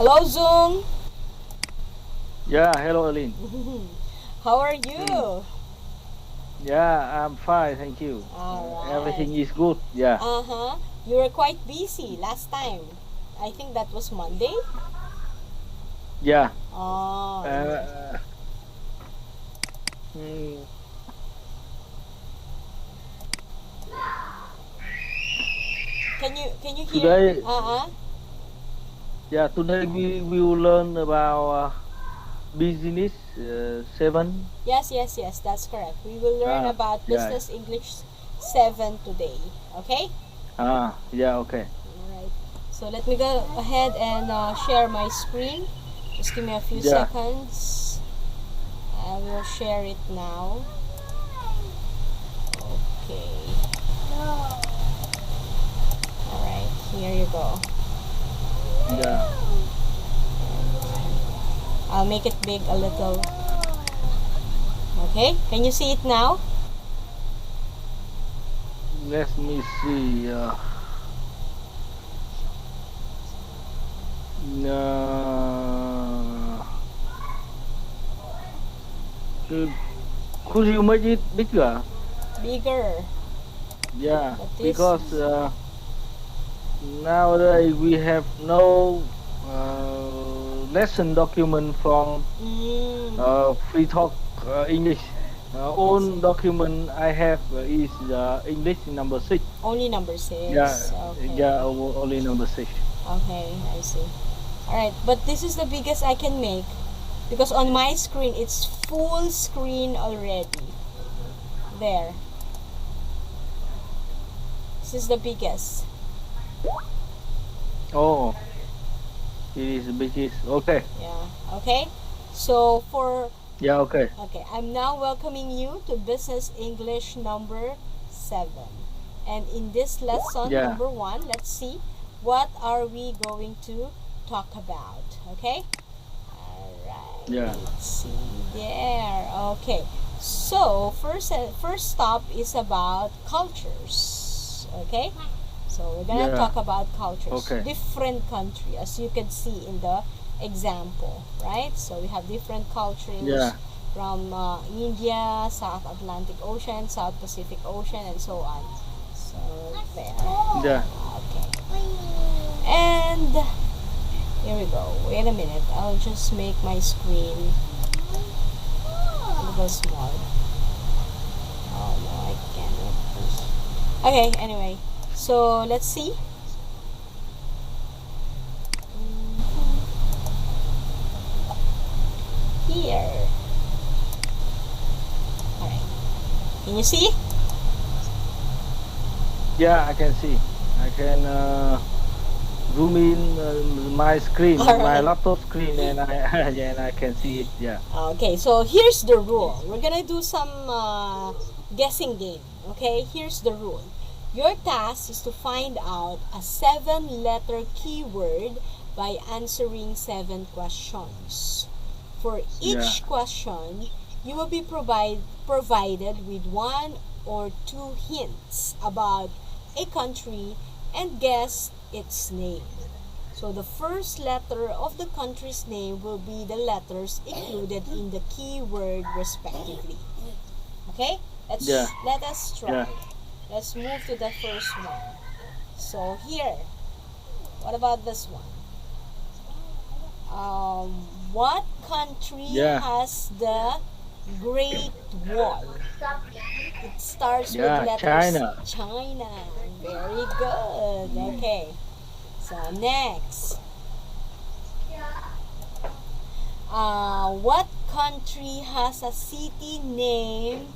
Hello, Zoom. Yeah, hello, Erlyn. How are Mm. you? Yeah, I'm fine, thank you. All right. Everything is good. Yeah, Uh-huh. You were quite busy last time. I think that was Monday. yeah. Oh, yeah. Uh, mm, Can you hear? today, Uh-huh. yeah, today we will learn about business seven. Yes, yes, yes, that's correct. We will learn about Yeah. Business English 7 today. Okay? Yeah, okay. All right. So let me go ahead and share my screen. Just give me a few Yeah, seconds. I will share it now. Okay. All right. Here you go. yeah. I'll make it big a little. Okay. Can you see it now? Let me see. Uh, could could you make it bigger? Bigger. Yeah, But this. because nowadays we have no lesson document from free talk English. I Own see. document I have is English number six. Only number Yeah, 6. Okay. yeah, only number six. Okay, I see. Alright, but this is the biggest I can make because on my screen it's full screen already. There. This is the biggest. Oh, it is biggest. Okay. Yeah. Okay. So for Yeah. Okay. okay, I'm now welcoming you to Business English number 7. And in this lesson Yeah. number 1, let's see what are we going to talk about. Okay? Alright, Yeah. let's see there. Okay. So first stop is about cultures. Okay? So we're gonna Yeah. talk about cultures, Okay. different country, as you can see in the example, right? So we have different cultures Yeah. from India, South Atlantic Ocean, South Pacific Ocean, and so on. So there. Yeah. Okay. And here we go. Wait a minute. I'll just make my screen a little small. Oh no, I cannot. Okay. Anyway, so let's see. Here. Alright. Can you see? Yeah. I can see. I can zoom in my screen, my Alright. laptop screen, and I yeah, and I can see it. Yeah. Okay, so here's the rule. We're gonna do some guessing game. Okay, here's the rule. Your task is to find out a 7-letter keyword by answering 7 questions. For Yeah. each question, you will be provided with 1 or 2 hints about a country and guess its name. So the first letter of the country's name will be the letters included in the keyword respectively. Okay? Yeah. Let us try. Yeah. Let's move to the first one. So here, what about this one? What country Yeah. has the Great Wall? It starts with Yeah. letters China. China. Very good. Okay. So next, what country has a city named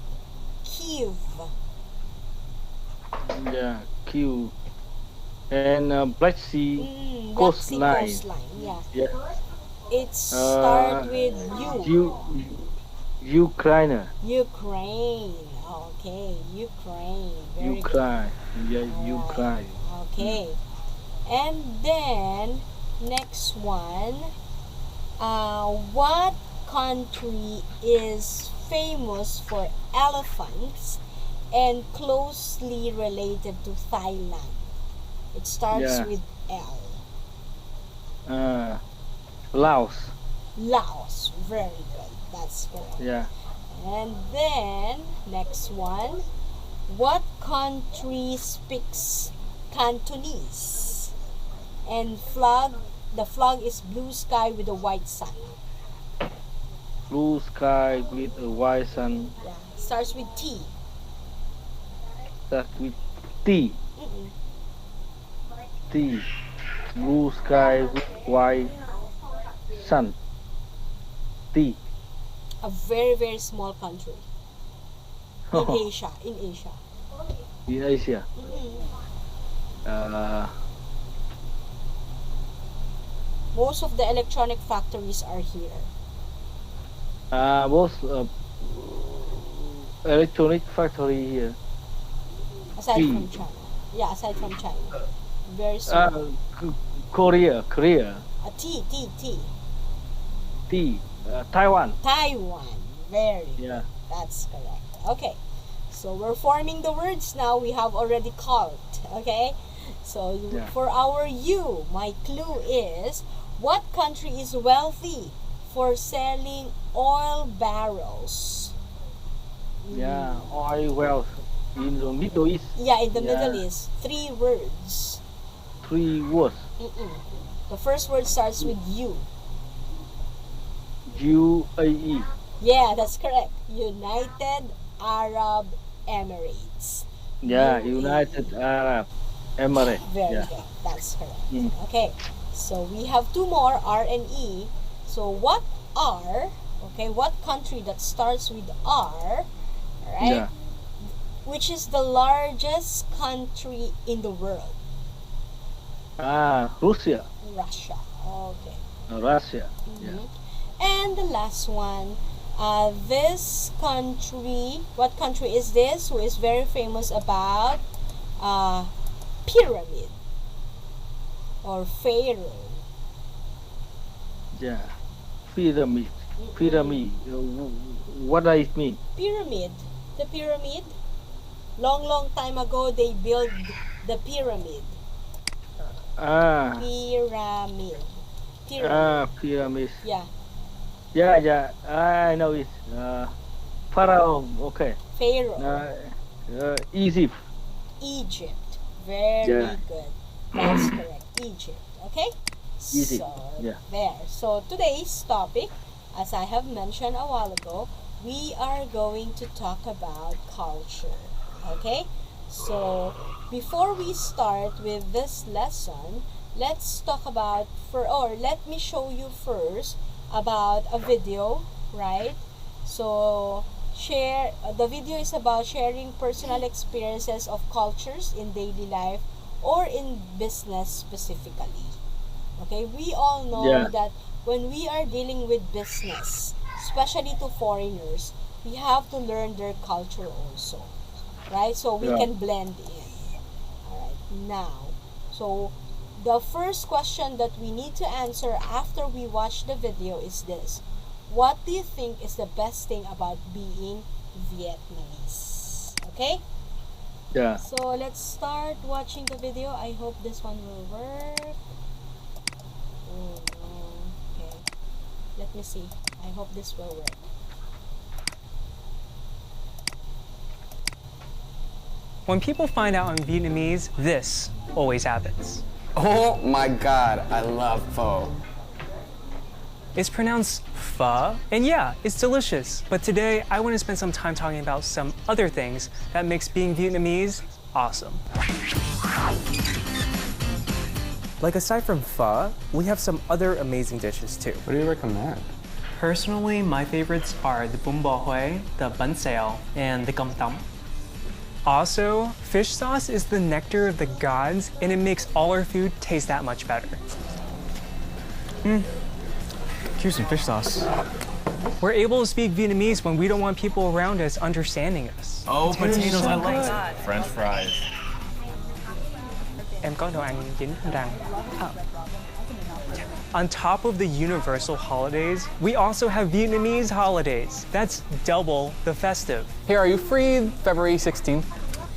Kiev? Yeah. Q and Black Sea Black Sea coastline. coastline. Yeah. Yeah. It starts Uh, with Ukraine. Ukraine. Okay, Ukraine. Very good. Ukraine. Yeah. Alright. Ukraine. Mm. Okay. And then next one. What country is famous for elephants and closely related to Thailand? It starts Yeah. with L. Uh, Laos. Laos. Very good. That's correct. Yeah. And then, next one. What country speaks Cantonese? And the flag is blue sky with a white sun. Blue sky with a white sun. Yeah. Starts with T. Start with T. Mm-mm. T. Blue sky with white sun. T. A very, very small country. In Asia. In Asia. In Asia. Mm-mm. Most of the electronic factories are here. Most electronic factory here. Aside T. from China. Yeah, aside from China. Very small. Korea. T. T. Taiwan. Taiwan. Very Yeah. good. That's correct. Okay. So we're forming the words now. We have already called. Okay. So Yeah. for our you, my clue is, what country is wealthy for selling oil barrels? Yeah. Oil wells in the Middle East. Yeah, in the Yeah. Middle East. 3 words. 3 words. Mm-mm. The first word starts with U. UAE. Yeah, that's correct. United Arab Emirates. Yeah. UAE. United Arab Emirates. Very Yeah. good. That's correct. Mm. Okay. So we have 2 more, R and E. So what are, okay, what country that starts with R, right? Yeah. Which is the largest country in the world? Russia. Russia. Okay. Russia. Yeah. Mhm. And the last one, this country, what country is this who is very famous about pyramid or pharaoh? Yeah. Pyramid. Pyramid. What does it mean? Pyramid. The pyramid. Long time ago, they built the pyramid. Pyramid. Pyramid. Pyramid. Yeah. Yeah. I know it. Pharaoh. Okay. Pharaoh. Egypt. Egypt. Very Yeah. good. That's correct. Egypt. Okay? Egypt. So, Yeah. there. So, today's topic, as I have mentioned a while ago, we are going to talk about culture. Okay? So, before we start with this lesson, let's talk about, let me show you first about a video, right? So, the video is about sharing personal experiences of cultures in daily life or in business specifically. Okay, we all know Yeah. that when we are dealing with business, especially to foreigners, we have to learn their culture also, right? So we Yeah. can blend in. All right, now, so the first question that we need to answer after we watch the video is this: what do you think is the best thing about being Vietnamese? Okay? Yeah. So let's start watching the video. I hope this one will work. Oh, no. Okay. Let me see. I hope this will work. When people find out I'm Vietnamese, this always happens. Oh my god, I love pho. It's pronounced pho, and yeah, it's delicious. But today, I want to spend some time talking about some other things that makes being Vietnamese awesome. Like aside from pho, we have some other amazing dishes too. What do you recommend? Personally, my favorites are the bún bò Huế, the bánh xèo, and the cơm tấm. Also, fish sauce is the nectar of the gods, and it makes all our food taste that much better. Here's some fish sauce. We're able to speak Vietnamese when we don't want people around us understanding us. Oh, potatoes, I like French fries. Em có đồ ăn dính răng. On top of the universal holidays, we also have Vietnamese holidays. That's double the festive. Here, are you free February 16th?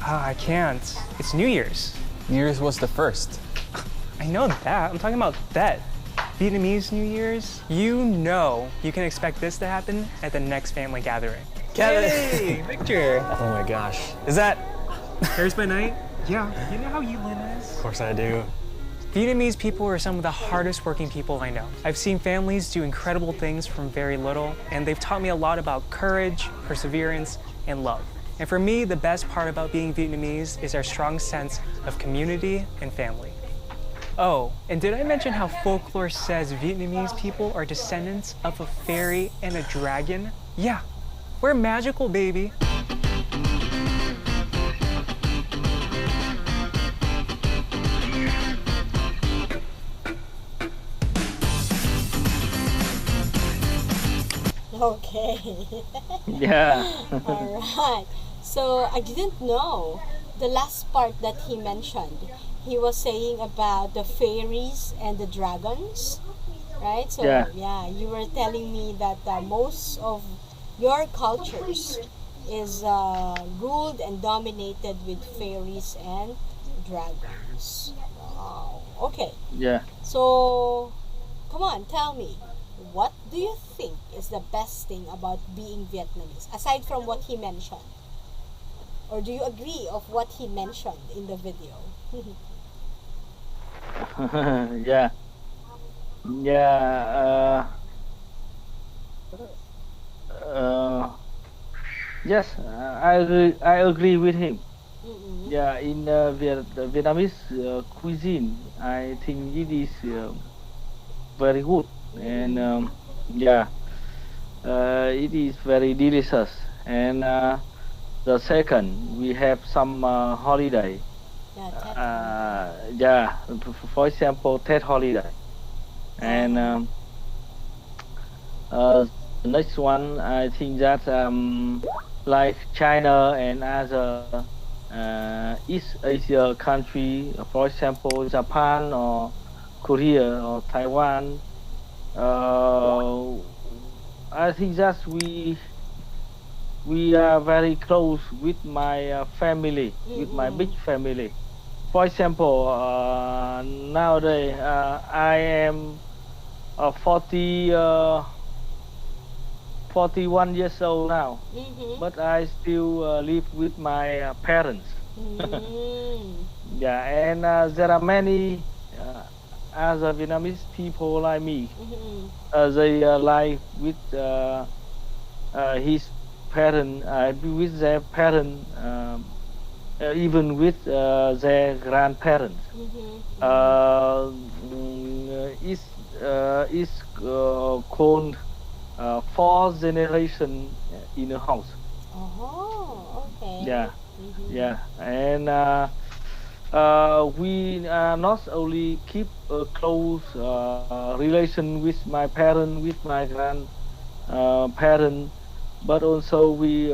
I can't. It's New Year's. New Year's was the first. I know that. I'm talking about that. Vietnamese New Year's, you know you can expect this to happen at the next family gathering. Kevin! Picture! Oh my gosh. Is that? Here's my night. Yeah, you know how Yulin is? Of course I do. Vietnamese people are some of the hardest working people I know. I've seen families do incredible things from very little, and they've taught me a lot about courage, perseverance, and love. And for me, the best part about being Vietnamese is our strong sense of community and family. Oh, and did I mention how folklore says Vietnamese people are descendants of a fairy and a dragon? Yeah, we're magical, baby. Okay. Yeah. All right. So I didn't know the last part that he mentioned. He was saying about the fairies and the dragons, right? So Yeah. you were telling me that most of your cultures is ruled and dominated with fairies and dragons. Wow. Okay. Yeah. So, come on, tell me, what do you think is the best thing about being Vietnamese, aside from what he mentioned? Or do you agree of what he mentioned in the video? Yeah. Yeah. Yes, I agree with him. Mm-mm. Yeah, in the Vietnamese cuisine, I think it is very good, and yeah, it is very delicious. And the second, we have some holiday. Yeah, Tet. Yeah, for example, Tet holiday, and the next one, I think that like China and other East Asia country, for example, Japan or Korea or Taiwan, uh, I think that we are very close with my family, with my big Mm-mm. family. For example, nowadays I am 40. 41 years old now, Mm-hmm. but I still live with my parents. Mm. Yeah, and there are many other Vietnamese people like me. Mm-hmm. They live with his parent, with their parent, even with their grandparents. Mm-hmm. Mm-hmm. It's called fourth generation in a house. Oh, okay. Yeah, Mm-hmm. yeah, and we not only keep a close relation with my parent, with my grand parent, but also we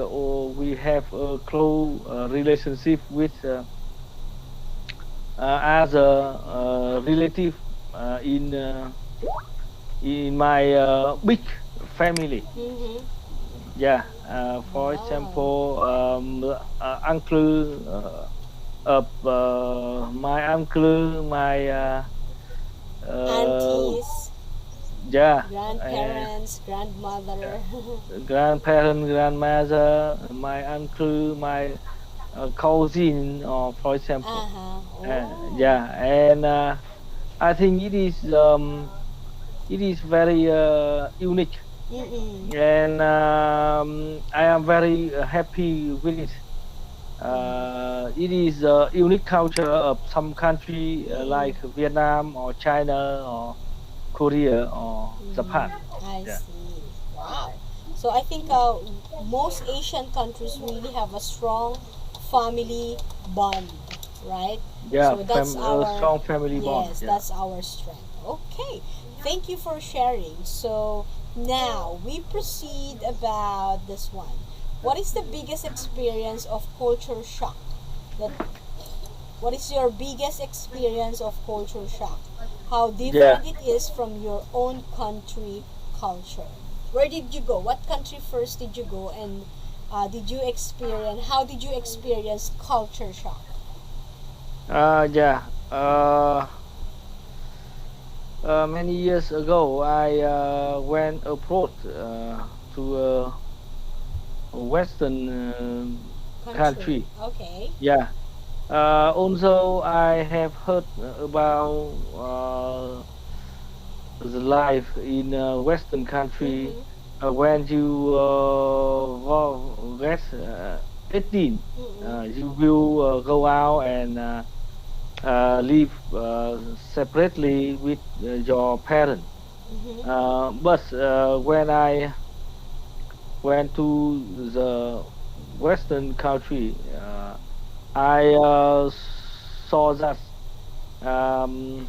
have a close relationship with other relative in my big family. Mm-hmm. Yeah, for Wow. example, uncle, my uncle, my uh, Aunties, yeah, grandparents, grandmother. grandparent, grandmother, my uncle, my cousin, or for example, Uh-huh. Oh. yeah, and I think it is very unique, Mm-mm. and I am very happy with it. It is a unique culture of some country Mm-mm. like Vietnam or China or Korea or Japan. I Yeah, see. Wow. So I think most Asian countries really have a strong family bond, right? yeah, So that's our, strong family bond. yes, Yeah, that's our strength. Okay. Thank you for sharing. So now we proceed about this one. What is the biggest experience of culture shock? That what is your biggest experience of culture shock? How yeah. different it is from your own country culture? Where did you go? What country first did you go? And did you experience, how did you experience culture shock? Yeah. Many years ago, I went abroad to a Western Country. country. Okay. Yeah. Also, I have heard about the life in a Western country Mm-hmm. when you get 18, Mm-hmm. you will go out and live separately with your parents. Mm-hmm. But when I went to the Western country, I saw that um,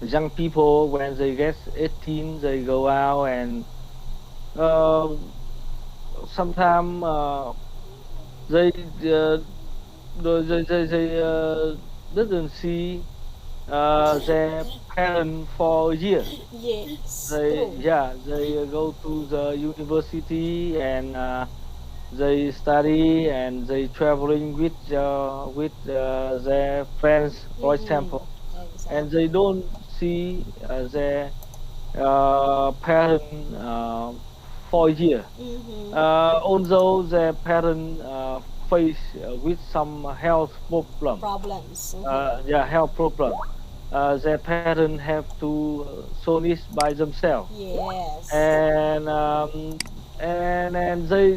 young people, when they get 18, they go out and uh, sometimes they didn't see their parents for years. Yes, They, true. yeah, they go to the university and they study and they traveling with their friends, for example, Mm-hmm. and they Exactly. don't see their parent for a year. Mm-hmm. Although their parent face with some health problem, Problems. Mm-hmm. yeah, health problem, their parent have to solve it by themselves, Yes. and and they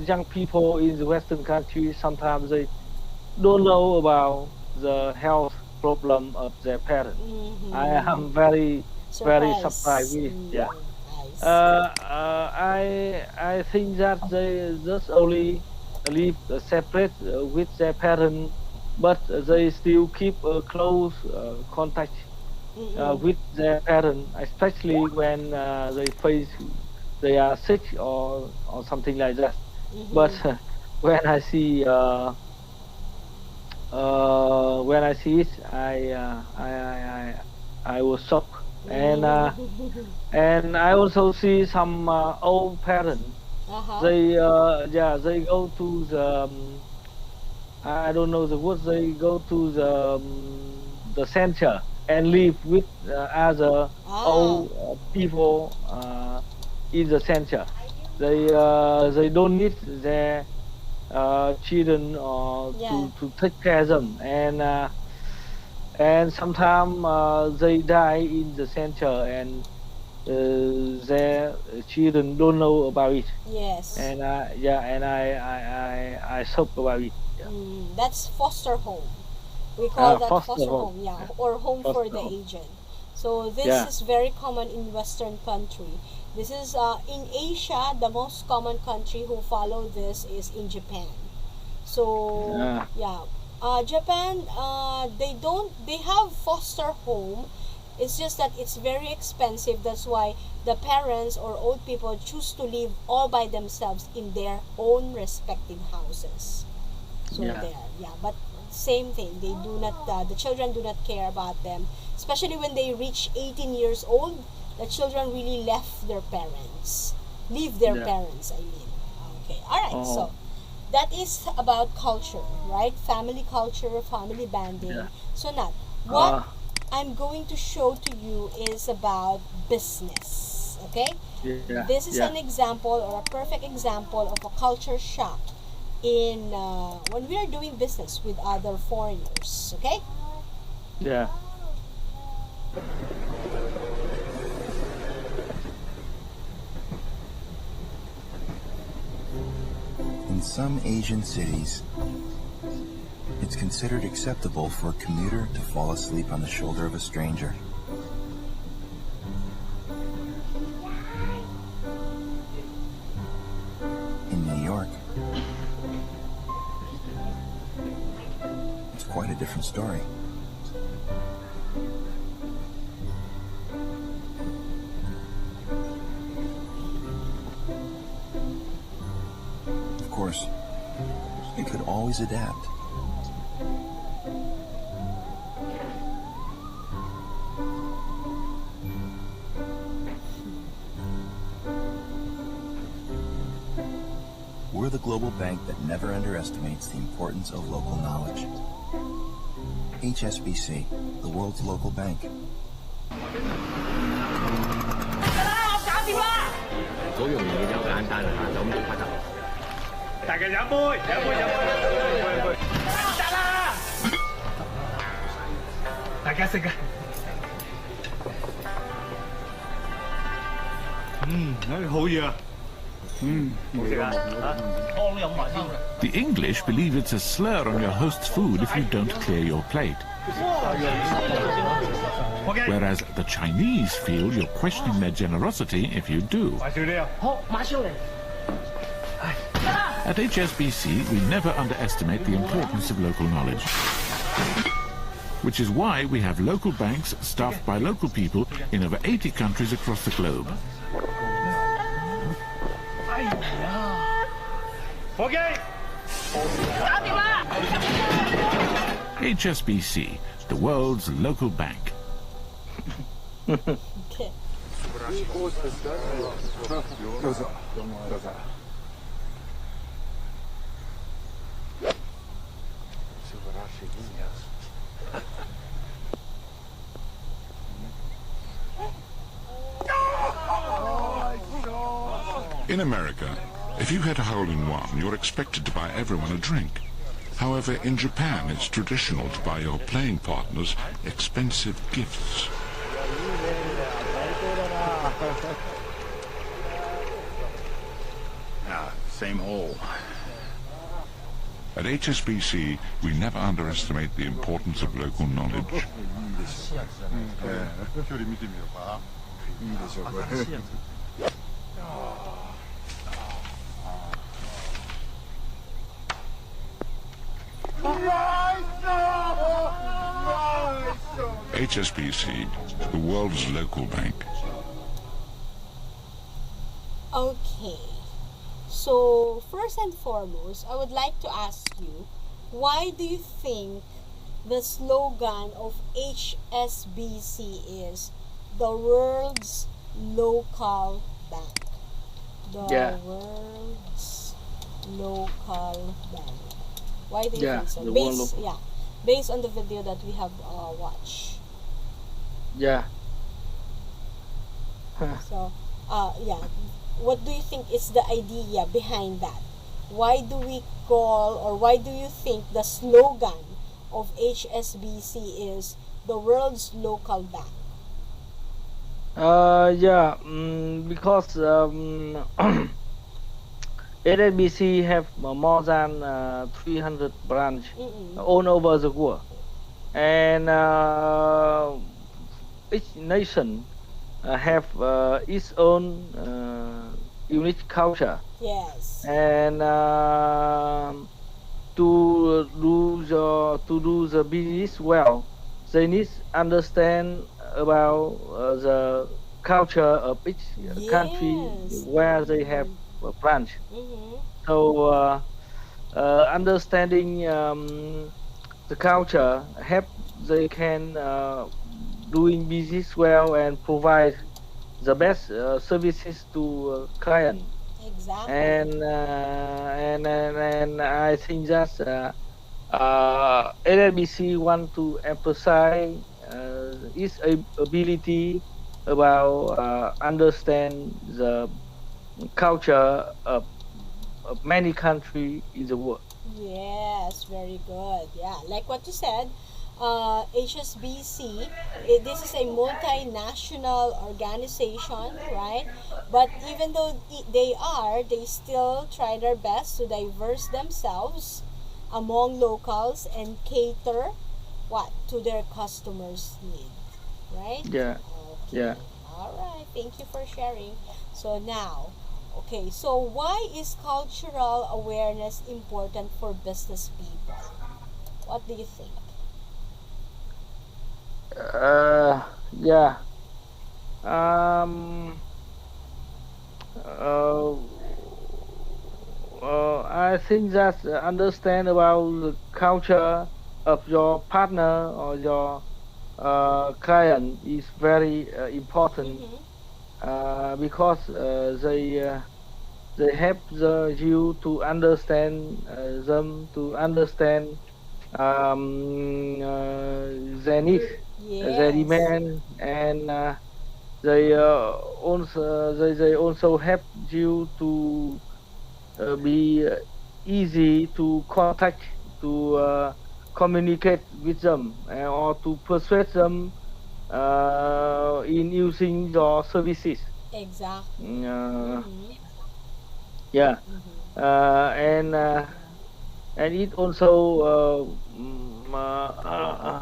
young people in the Western countries sometimes they don't know about the health problem of their parents. I Mm-hmm. am very surprised Surprise. with, Mm, yeah. I see. I think that they just only live separate with their parents, but they still keep a close contact Mm-mm. with their parents, especially when they are sick or something like that. But Mm-hmm. when I see when I see it, I was shocked, Mm. and I also see some old parents. Uh-huh. They yeah, they go to the I don't know the word. They go to the center and live with other Ah. old people in the center. They don't need their children Yeah. to take care of them, and sometimes they die in the center, and their children don't know about it, Yes. and yeah, and I shocked about it. Yeah. That's foster home. We call that Foster foster home. home, yeah, Yeah. or home for Foster the home. aged. So this Yeah. is very common in Western country. This is in Asia. The most common country who follow this is in Japan. So Uh, yeah, Japan, they have foster home. It's just that it's very expensive. That's why the parents or old people choose to live all by themselves in their own respective houses. So yeah. there, yeah. But same thing. They do not. The children do not care about them, especially when they reach 18 years old. The children really left their parents, leave their Yeah. parents. I mean, okay. All right. So Oh. that is about culture, right? Family culture, family banding. Yeah. So now, what Uh, I'm going to show to you is about business. Okay? yeah. This is Yeah. an example or a perfect example of a culture shock in when we are doing business with other foreigners. Okay? Yeah. In some Asian cities, it's considered acceptable for a commuter to fall asleep on the shoulder of a stranger. In New York, it's quite a different story. Of course, it could always adapt. We're the global bank that never underestimates the importance of local knowledge. HSBC, the world's local bank. The English believe it's a slur on your host's food if you don't clear your plate. Whereas the Chinese feel you're questioning their generosity if you do. At HSBC, we never underestimate the importance of local knowledge. Which is why we have local banks staffed by local people in over 80 countries across the globe. HSBC, the world's local bank. Okay. In America, if you hit a hole-in-one, you're expected to buy everyone a drink. However, in Japan, it's traditional to buy your playing partners expensive gifts. Same hole. At HSBC, we never underestimate the importance of local knowledge. HSBC, the world's local bank. Okay. So, first and foremost, I would like to ask you, why do you think the slogan of HSBC is the world's local bank? The world's local bank. Why do you think so? Based on the video that we have watched. Yeah. So, what do you think is the idea behind that? Why do we call, or why do you think the slogan of HSBC is the world's local bank? Because HSBC have more than 300 branches all over the world, and each nation have its own unique culture. Yes. And to do the business well, they need understand about the culture of each country where they have a branch. So understanding the culture help they can doing business well and provide the best services to client. Exactly. And I think that LBC want to emphasize its ability about understand the culture of many countries in the world. Yes, very good. Yeah, like what you said, HSBC, this is a multinational organization, right? But even though they still try their best to diverse themselves among locals and cater to their customers' need, right? Yeah. Okay. Yeah. All right. Thank you for sharing. So now, okay. So why is cultural awareness important for business people? What do you think? Yeah. I think that understand about the culture of your partner or your client is very important, because they help you to understand them, to understand their needs. they Yes. demand, and they also help you to be easy to contact, to communicate with them, or to persuade them in using your services. Exactly. Mm, Mm-hmm. yeah, Mm-hmm. and it also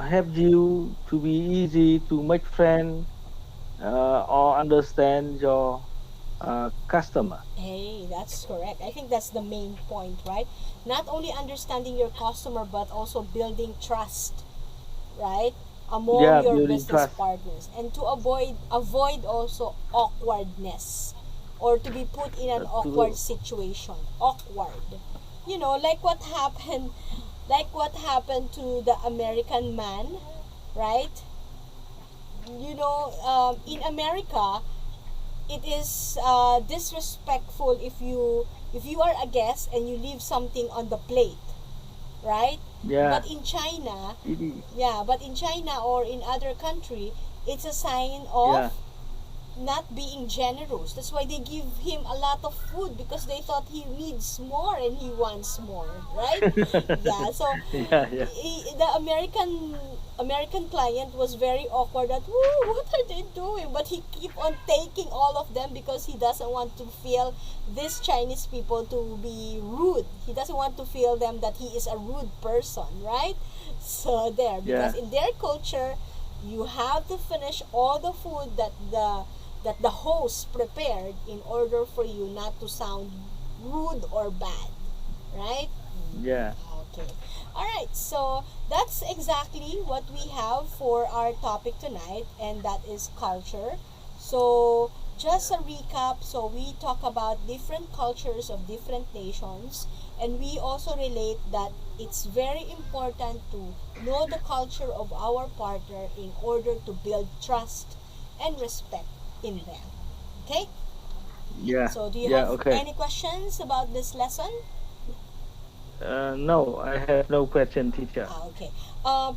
helps you to be easy to make friends or understand your customer. Hey, that's correct. I think that's the main point, right? Not only understanding your customer, but also building trust, right, among Yeah, your building business trust. partners, and to avoid also awkwardness, or to be put in an awkward To situation. Awkward, like what happened, to the American man, right? In America, it is disrespectful if you are a guest and you leave something on the plate, right? yeah, But in China, it is. yeah, but in China or in other country, it's a sign Yeah, of not being generous. That's why they give him a lot of food, because they thought he needs more and he wants more, right? Yeah. So yeah, yeah, the American client was very awkward that, whoa, what are they doing? But he keep on taking all of them because he doesn't want to feel these Chinese people to be rude. He doesn't want to feel them that he is a rude person, right? So there, because yeah, in their culture, you have to finish all the food that the host prepared in order for you not to sound rude or bad, right? yeah, Okay. All right. So that's exactly what we have for our topic tonight, and that is culture. So just a recap. So we talk about different cultures of different nations, and we also relate that it's very important to know the culture of our partner in order to build trust and respect in them. Okay? yeah, So do you yeah. have Okay. any questions about this lesson? No, I have no question, teacher. Okay.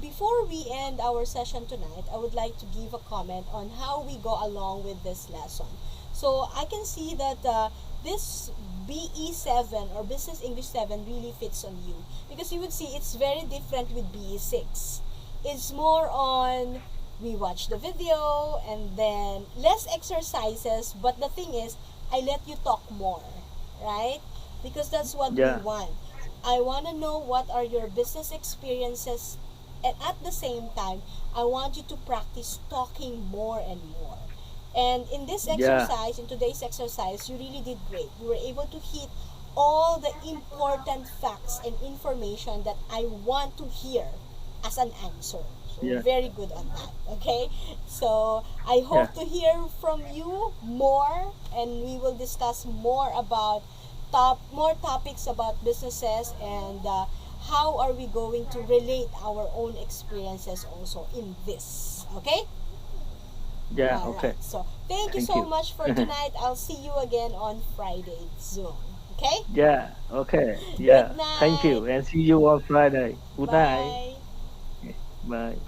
Before we end our session tonight, I would like to give a comment on how we go along with this lesson. So I can see that this BE7 or Business English 7 really fits on you, because you would see it's very different with BE6. It's more on, we watch the video and then less exercises, but the thing is, I let you talk more, right? Because that's what we Yeah, want. I want to know what are your business experiences, and at the same time, I want you to practice talking more and more. And in this yeah, exercise, in today's exercise, you really did great. You were able to hit all the important facts and information that I want to hear as an answer. So yeah, very good on that. Okay? So I yeah, hope to hear from you more, and we will discuss more about more topics about businesses, and how are we going to relate our own experiences also in this. Okay? yeah. All Okay. right. So thank you Thank so you. much for tonight. I'll see you again on Friday Zoom. Okay? Yeah. Okay. Good Yeah. Thank night. you, and see you on Friday. Good night. Bye. Bye.